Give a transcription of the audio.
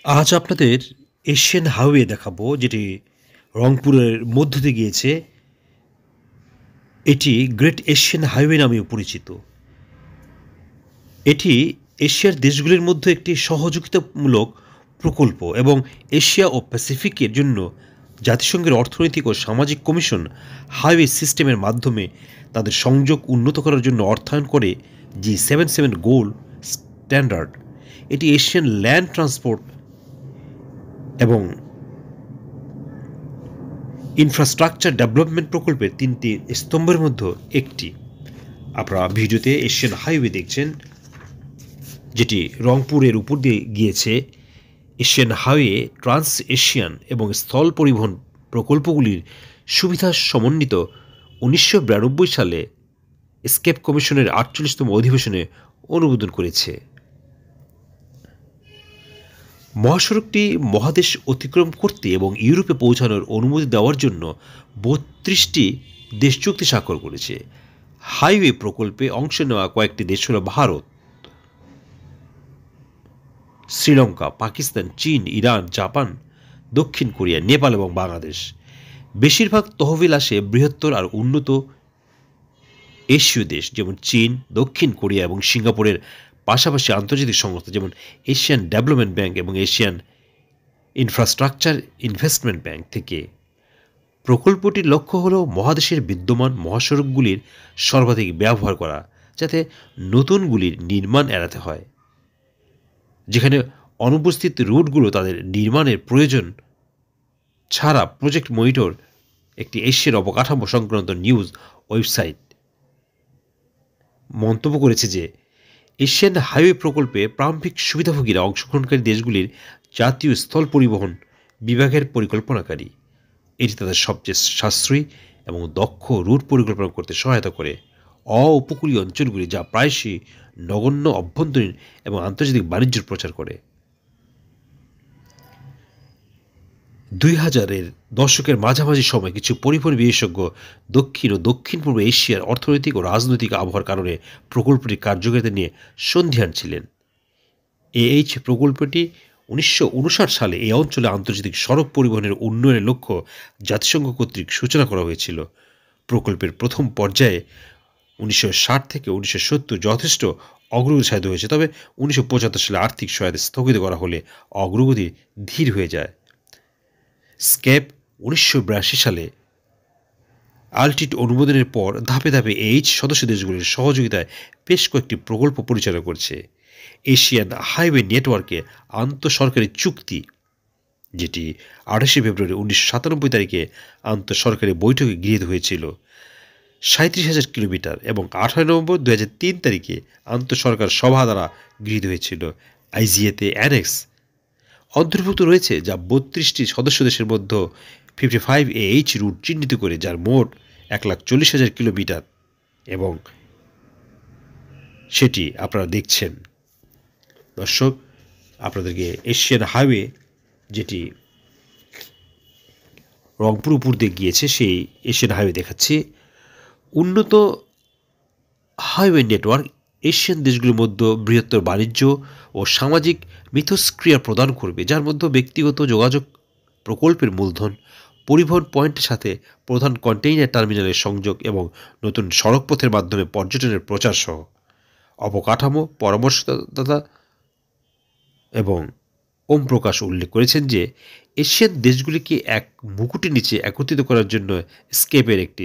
আজ আপনাদের Asian highway দেখাবো, যেটি রংপুরের মধ্য দিয়ে গিয়েছে। এটি গ্রেট এশিয়ান হাইওয়ে নামেও পরিচিত। এটি এশিয়ার দেশগুলির মধ্যে একটি সহযোগিতামূলক প্রকল্প এবং এশিয়া ও প্যাসিফিকের জন্য জাতিসংঘের অর্থনৈতিক ও সামাজিক কমিশন হাইওয়ে সিস্টেমের মাধ্যমে তাদের সংযোগ উন্নত করার জন্য অর্থায়ন করে। G77 গোল স্ট্যান্ডার্ড এটি এশিয়ান ল্যান্ড ট্রান্সপোর্ট এবং ইনফ্রাস্ট্রাকচার ডেভেলপমেন্ট প্রকল্পের তিনটি স্তম্ভের মধ্যে একটি। আপনারা ভিডিওতে এশিয়ান হাইওয়ে দেখছেন, যেটি রংপুরের উপর দিয়ে গিয়েছে। এশিয়ান হাইওয়ে ট্রান্স এশিয়ান এবং স্থল পরিবহন প্রকল্পগুলির সুবিধা সমন্বিত 1992 সালে স্কেপ কমিশনের 48তম অধিবেশনে অনুমোদন করেছে। মহাসড়কটি মহাদেশ অতিক্রম করতে এবং ইউরোপে পৌঁছানোর অনুমতি দেওয়ার জন্য 32টি দেশ চুক্তি স্বাক্ষর করেছে। হাইওয়ে প্রকল্পে অংশ নেওয়া কয়েকটি দেশ হল ভারত, শ্রীলঙ্কা, পাকিস্তান, চীন, ইরান, জাপান, দক্ষিণ কোরিয়া, নেপাল এবং বাংলাদেশ। বেশিরভাগ তহবিল আসে বৃহত্তর আর উন্নত এশীয় দেশ যেমন চীন, দক্ষিণ কোরিয়া এবং সিঙ্গাপুরের পাশাপাশি আন্তর্জাতিক সংস্থা যেমন এশিয়ান ডেভেলপমেন্ট ব্যাংক এবং এশিয়ান ইনফ্রাস্ট্রাকচার ইনভেস্টমেন্ট ব্যাংক থেকে। প্রকল্পটির লক্ষ্য হল মহাদেশের বিদ্যমান মহাসড়কগুলির সর্বাধিক ব্যবহার করা, যাতে নতুনগুলির নির্মাণ এড়াতে হয়। যেখানে অনুপস্থিত রুটগুলো তাদের নির্মাণের প্রয়োজন ছাড়া। প্রজেক্ট মনিটর একটি এশিয়ার অবকাঠামো সংক্রান্ত নিউজ ওয়েবসাইট মন্তব্য করেছে যে এশিয়ান হাইওয়ে প্রকল্পে প্রারম্ভিক সুবিধাভোগীরা অংশগ্রহণকারী দেশগুলির জাতীয় স্থল পরিবহন বিভাগের পরিকল্পনাকারী। এটি তাদের সবচেয়ে সাশ্রয়ী এবং দক্ষ রুট পরিকল্পনা করতে সহায়তা করে। উপকূলীয় অঞ্চলগুলি যা প্রায়শই নগণ্য অভ্যন্তরীণ এবং আন্তর্জাতিক বাণিজ্যের প্রচার করে। 2000-এর দশকের মাঝামাঝি সময় কিছু পরিবহন বিশেষজ্ঞ দক্ষিণ ও দক্ষিণ পূর্ব এশিয়ার অর্থনৈতিক ও রাজনৈতিক আবহাওয়ার কারণে প্রকল্পটির কার্যকারিতা নিয়ে সন্দিহান ছিলেন। প্রকল্পটি 1959 সালে এই অঞ্চলে আন্তর্জাতিক সড়ক পরিবহনের উন্নয়নের লক্ষ্য জাতিসংঘ কর্তৃক সূচনা করা হয়েছিল। প্রকল্পের প্রথম পর্যায়ে 1960 থেকে 1970 যথেষ্ট অগ্রগতি সাধিত হয়েছে, তবে 1975 সালে আর্থিক সহায়তা স্থগিত করা হলে অগ্রগতি ধীর হয়ে যায়। স্কেপ 1982 সালে আলটিট অনুমোদনের পর ধাপে ধাপে সদস্য দেশগুলির সহযোগিতায় বেশ কয়েকটি প্রকল্প পরিচালনা করছে। এশিয়ান হাইওয়ে নেটওয়ার্কে আন্তঃসরকারি চুক্তি, যেটি 28 ফেব্রুয়ারি 1997 তারিখে আন্তঃসরকারি বৈঠকে গৃহীত হয়েছিল, 37,000 কিলোমিটার এবং 18 নভেম্বর 2003 তারিখে আন্তঃসরকার সভা দ্বারা গৃহীত হয়েছিল। আইজিএতে অ্যানেক্স অন্তর্ভুক্ত রয়েছে, যা 32টি সদস্য দেশের মধ্যে 55 রুট চিহ্নিত করে, যার মোট 1,40,000 কিলোমিটার, এবং সেটি আপনারা দেখছেন। দর্শক, আপনাদেরকে এশিয়ান হাইওয়ে, যেটি রংপুর উপর দিয়ে গিয়েছে, সেই এশিয়ান হাইওয়ে দেখাচ্ছি। উন্নত হাইওয়ে নেটওয়ার্ক এশিয়ান দেশগুলির মধ্যে বৃহত্তর বাণিজ্য ও সামাজিক মিথস্ক্রিয়া প্রদান করবে, যার মধ্যে ব্যক্তিগত যোগাযোগ প্রকল্পের মূলধন, পরিবহন পয়েন্টের সাথে প্রধান কন্টেইনার টার্মিনালের সংযোগ এবং নতুন সড়কপথের মাধ্যমে পর্যটনের প্রচার সহ অবকাঠামো পরামর্শদাতা। এবং ওম প্রকাশ উল্লেখ করেছেন যে এশিয়ান দেশগুলিকে এক মুকুটের নিচে একত্রিত করার জন্য স্কেপের একটি